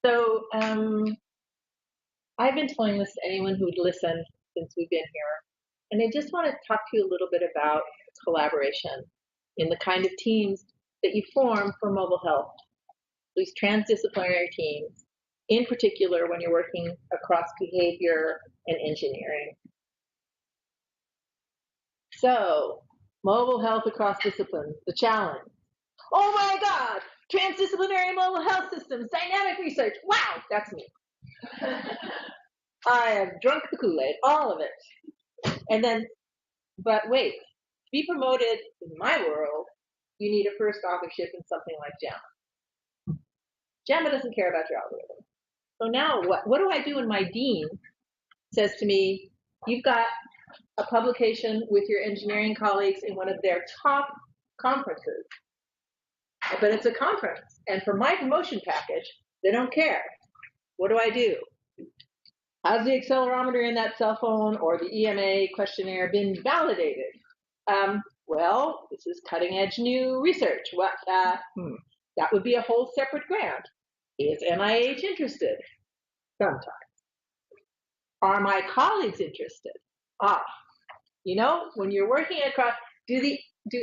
So I've been telling this to anyone who would listen since we've been here. And I just want to talk to you a little bit about collaboration in the kind of teams that you form for mobile health, these transdisciplinary teams, in particular when you're working across behavior and engineering. So, mobile health across disciplines, the challenge. Oh my God, transdisciplinary mobile health systems, dynamic research. Wow, that's me. I have drunk the Kool-Aid, all of it. And then, but wait, to be promoted in my world, you need a first authorship in something like JAMA. JAMA doesn't care about your algorithm. So now what do I do when my dean says to me, you've got a publication with your engineering colleagues in one of their top conferences, but it's a conference, and for my promotion package, they don't care. What do I do? Has the accelerometer in that cell phone or the EMA questionnaire been validated? Well, this is cutting edge new research. What? That would be a whole separate grant. Is NIH interested? Sometimes. Are my colleagues interested? You know, when you're working across, do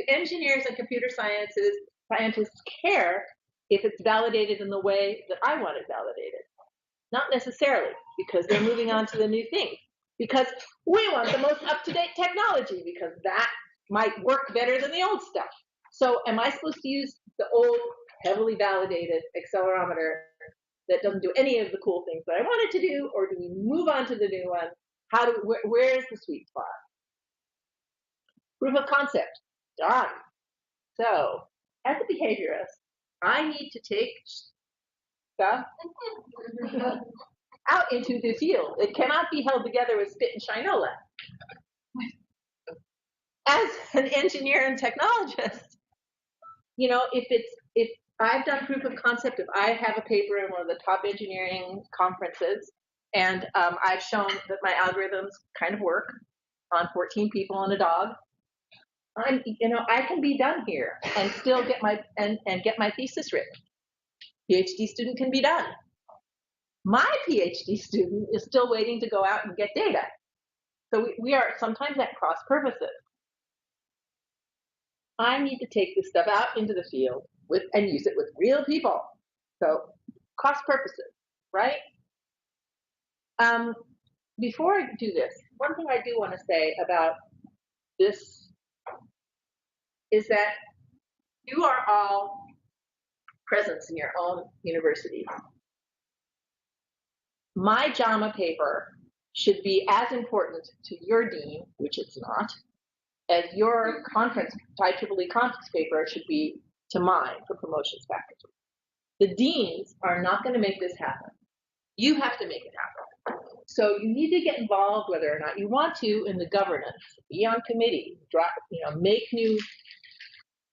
engineers and computer scientists care if it's validated in the way that I want it validated? Not necessarily, because they're moving on to the new thing. Because we want the most up-to-date technology, because that might work better than the old stuff. So am I supposed to use the old, heavily validated accelerometer that doesn't do any of the cool things that I want it to do, or do we move on to the new one? Where's the sweet spot? Proof of concept, done. So, as a behaviorist, I need to take stuff out into the field. It cannot be held together with spit and shinola. As an engineer and technologist, you know, if I've done proof of concept, if I have a paper in one of the top engineering conferences, and I've shown that my algorithms kind of work on 14 people and a dog, I can be done here and still get my thesis written. PhD student can be done. My PhD student is still waiting to go out and get data. So we are sometimes at cross purposes. I need to take this stuff out into the field and use it with real people. So cross purposes, right? Before I do this, one thing I do want to say about this is that you are all presence in your own university. My JAMA paper should be as important to your dean, which it's not, as your IEEE conference paper should be to mine for promotions packages. The deans are not going to make this happen. You have to make it happen. So you need to get involved, whether or not you want to, in the governance. Be on committee.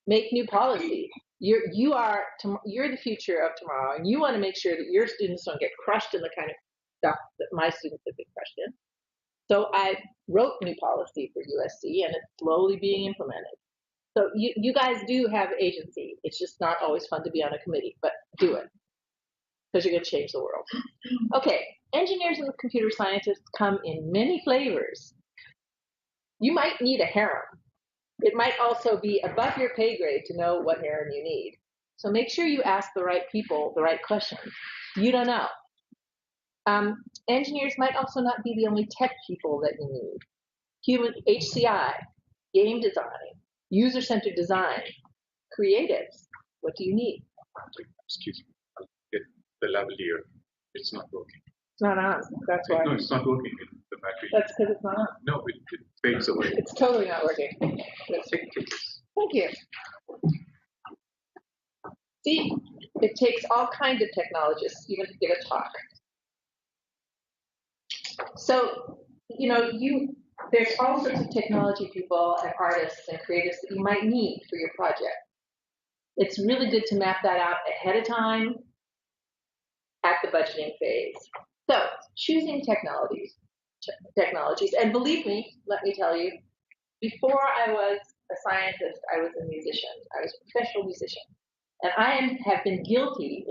Make new policy. You're the future of tomorrow, and you want to make sure that your students don't get crushed in the kind of stuff that my students have been crushed in. So I wrote new policy for USC, and it's slowly being implemented. So you guys do have agency. It's just not always fun to be on a committee, but do it, because you're going to change the world. Okay, engineers and computer scientists come in many flavors. You might need a harem. It might also be above your pay grade to know what harem you need. So make sure you ask the right people the right questions. You don't know. Engineers might also not be the only tech people that you need. Human HCI, game design, user-centered design, creatives. What do you need? Excuse me. The lavalier. It's not working. It's not on. That's why. No, it's not working. The battery. That's because it's not on. No, it fades away. It's totally not working. Thank you. See, it takes all kinds of technologists even to give a talk. So, there's all sorts of technology people and artists and creatives that you might need for your project. It's really good to map that out ahead of time at the budgeting phase. So, choosing technologies, and believe me, let me tell you, before I was a scientist, I was a musician. I was a professional musician. And I have been guilty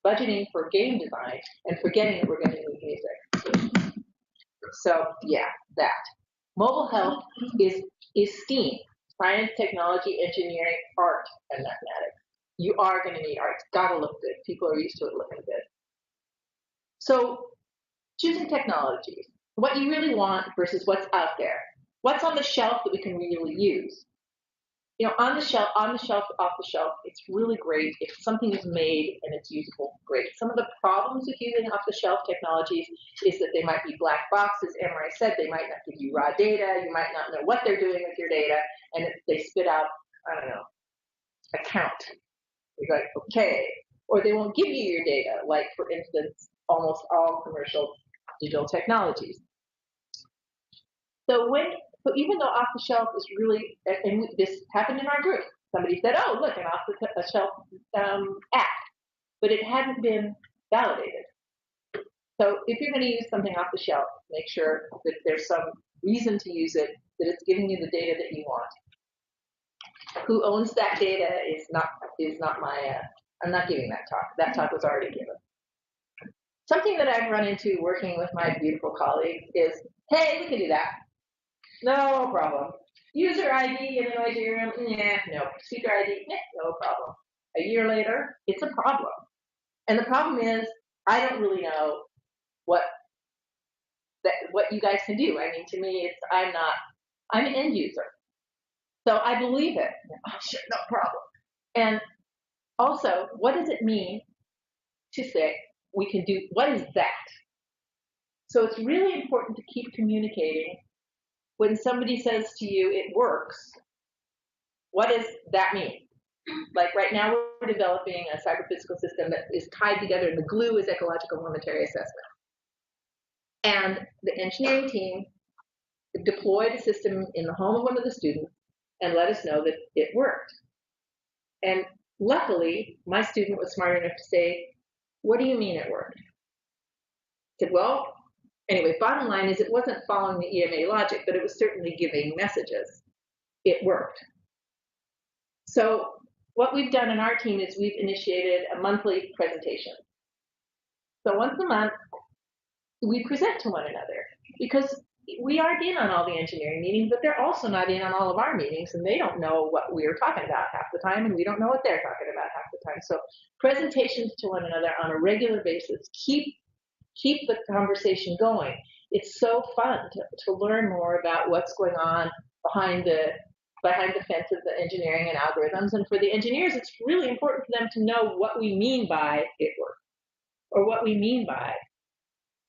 budgeting for game design and forgetting that we're going to need music. So yeah, that. Mobile health is STEAM, science, technology, engineering, art, and mathematics. You are going to need art. It's got to look good. People are used to it looking good. So choosing technologies, what you really want versus what's out there. What's on the shelf that we can really use? On the shelf, off the shelf, it's really great if something is made and it's usable, great. Some of the problems with using off the shelf technologies is that they might be black boxes. Emery said they might not give you raw data. You might not know what they're doing with your data, and if they spit out, I don't know, a count. You're like, okay. Or they won't give you your data, like, for instance, almost all commercial digital technologies. So even though off the shelf is really, and this happened in our group, somebody said, oh, look, an off the shelf app, but it hadn't been validated. So if you're going to use something off the shelf, make sure that there's some reason to use it, that it's giving you the data that you want. Who owns that data is not my, I'm not giving that talk. That talk was already given. Something that I've run into working with my beautiful colleagues is, hey, we can do that. No problem. User ID in an ID room? Yeah, no. Speaker ID? No problem. A year later, it's a problem. And the problem is, I don't really know what you guys can do. I mean, to me, I'm an end user. So I believe it. Oh, sure, no problem. And also, what does it mean to say we can do, what is that? So it's really important to keep communicating. When somebody says to you, it works, what does that mean? Like right now, we're developing a cyber-physical system that is tied together, and the glue is ecological momentary assessment. And the engineering team deployed a system in the home of one of the students and let us know that it worked. And luckily, my student was smart enough to say, what do you mean it worked? I said, well, anyway, bottom line is it wasn't following the EMA logic, but it was certainly giving messages. It worked. So what we've done in our team is we've initiated a monthly presentation. So once a month, we present to one another because we aren't in on all the engineering meetings, but they're also not in on all of our meetings, and they don't know what we're talking about half the time, and we don't know what they're talking about half the time. So presentations to one another on a regular basis keep the conversation going. It's so fun to learn more about what's going on behind the fence of the engineering and algorithms. And for the engineers, it's really important for them to know what we mean by it works, or what we mean by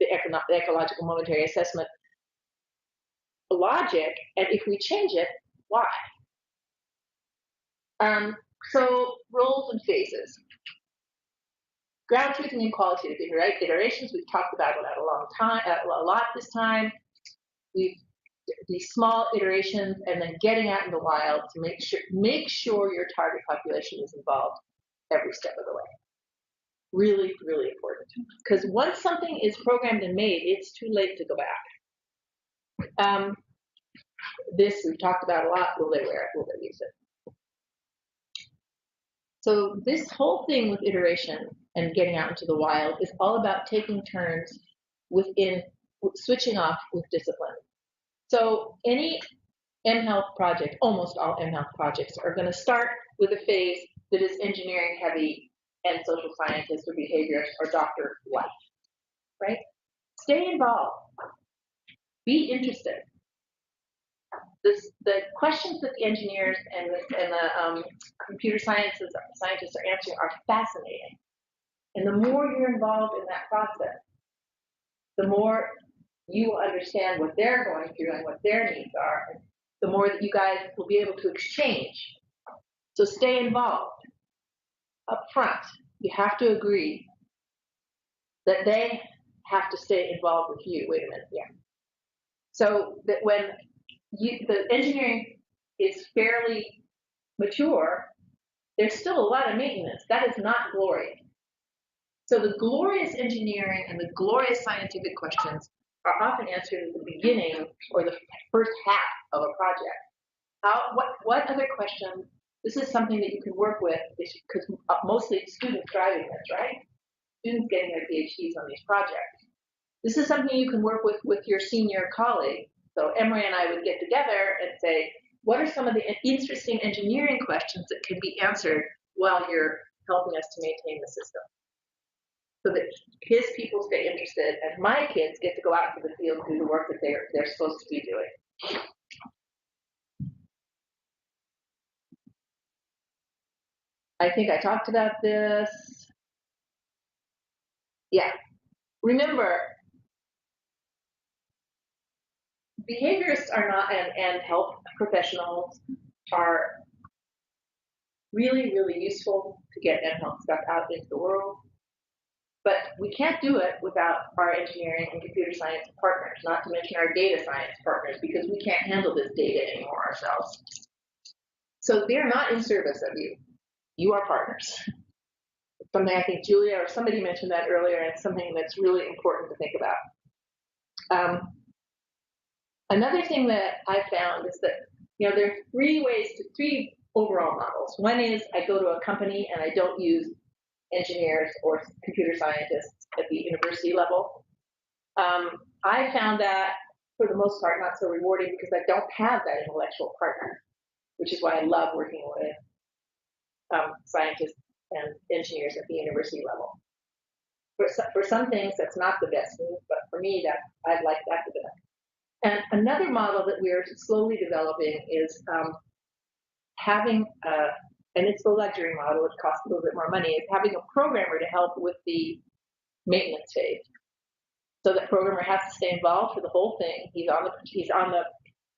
the ecological momentary assessment logic, and if we change it, why? So roles and phases. Ground truthing and qualitative iterations, we've talked about that a lot this time. These small iterations, and then getting out in the wild to make sure your target population is involved every step of the way. Really, really important. Because once something is programmed and made, it's too late to go back. This we've talked about a lot. Will they wear it? Will they use it? So this whole thing with iteration and getting out into the wild is all about taking turns switching off with discipline. So any mHealth project, almost all mHealth projects, are going to start with a phase that is engineering heavy and social scientist or behaviorist or doctor life, right? Stay involved. Be interested. The questions that the engineers and the computer scientists are answering are fascinating. And the more you're involved in that process, the more you will understand what they're going through and what their needs are, and the more that you guys will be able to exchange. So stay involved. Up front, you have to agree that they have to stay involved with you. Wait a minute, yeah. So that when the engineering is fairly mature, there's still a lot of maintenance. That is not glory. So the glorious engineering and the glorious scientific questions are often answered at the beginning or the first half of a project. What other questions? This is something that you can work with because mostly students driving this, right? students getting their PhDs on these projects. This is something you can work with your senior colleague. So Emery and I would get together and say, what are some of the interesting engineering questions that can be answered while you're helping us to maintain the system? So that his people stay interested and my kids get to go out into the field and do the work that they're supposed to be doing. I think I talked about this. Yeah. Remember, behaviorists are not, and health professionals are really, really useful to get mHealth stuff out into the world. But we can't do it without our engineering and computer science partners, not to mention our data science partners, because we can't handle this data anymore ourselves. So they're not in service of you. You are partners. Something I think Julia or somebody mentioned that earlier, and it's something that's really important to think about. Another thing that I found is that, there are three overall models. One is I go to a company and I don't use engineers or computer scientists at the university level. I found that, for the most part, not so rewarding because I don't have that intellectual partner, which is why I love working with scientists and engineers at the university level. For some things, that's not the best move, but for me, I'd like that the best. And another model that we're slowly developing is having, and it's the luxury model, which costs a little bit more money, is having a programmer to help with the maintenance phase. So that programmer has to stay involved for the whole thing. He's on the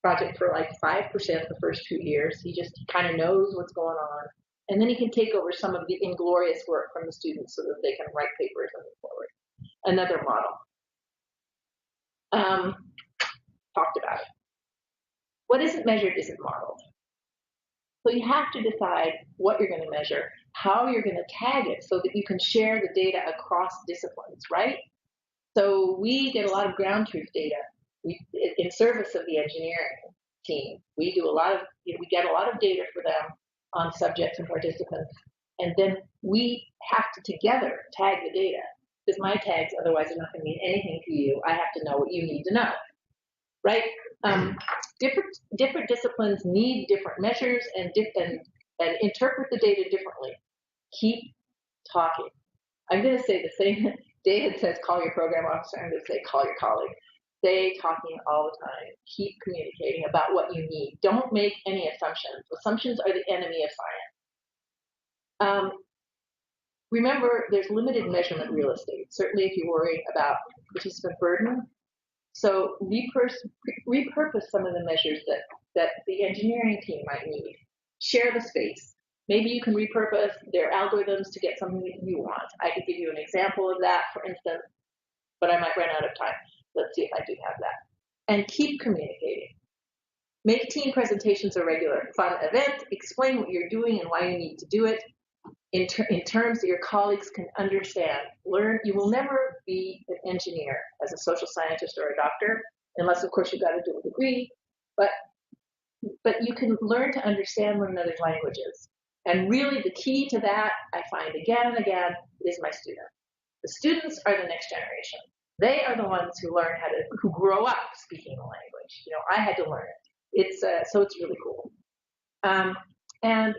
project for like 5% the first 2 years. He just kind of knows what's going on. And then he can take over some of the inglorious work from the students so that they can write papers and move forward. Another model. Talked about it. What isn't measured isn't modeled. So you have to decide what you're going to measure, how you're going to tag it so that you can share the data across disciplines, right? So we get a lot of ground truth data in service of the engineering team. We do we get a lot of data for them on subjects and participants, and then we have to together tag the data, because my tags otherwise are not going to mean anything to you. I have to know what you need to know. Right? Different disciplines need different measures and interpret the data differently. Keep talking. I'm going to say the same. David says, call your program officer. I'm going to say, call your colleague. Stay talking all the time. Keep communicating about what you need. Don't make any assumptions. Assumptions are the enemy of science. Remember, there's limited measurement real estate, certainly if you're worrying about participant burden. So repurpose some of the measures that the engineering team might need. Share the space. Maybe you can repurpose their algorithms to get something that you want. I could give you an example of that, for instance, but I might run out of time. Let's see if I do have that. And keep communicating. Make team presentations a regular fun event. Explain what you're doing and why you need to do it in terms that your colleagues can understand. Learn. You will never be an engineer as a social scientist or a doctor, unless, of course, you've got to do a degree. But you can learn to understand one another's languages. And really, the key to that, I find again and again, is my students. The students are the next generation. They are the ones who who grow up speaking the language. I had to learn it. So it's really cool. And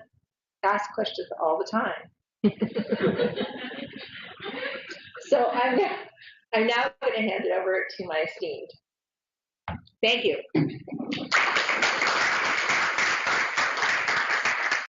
ask questions all the time. So I'm now going to hand it over to my esteemed. Thank you.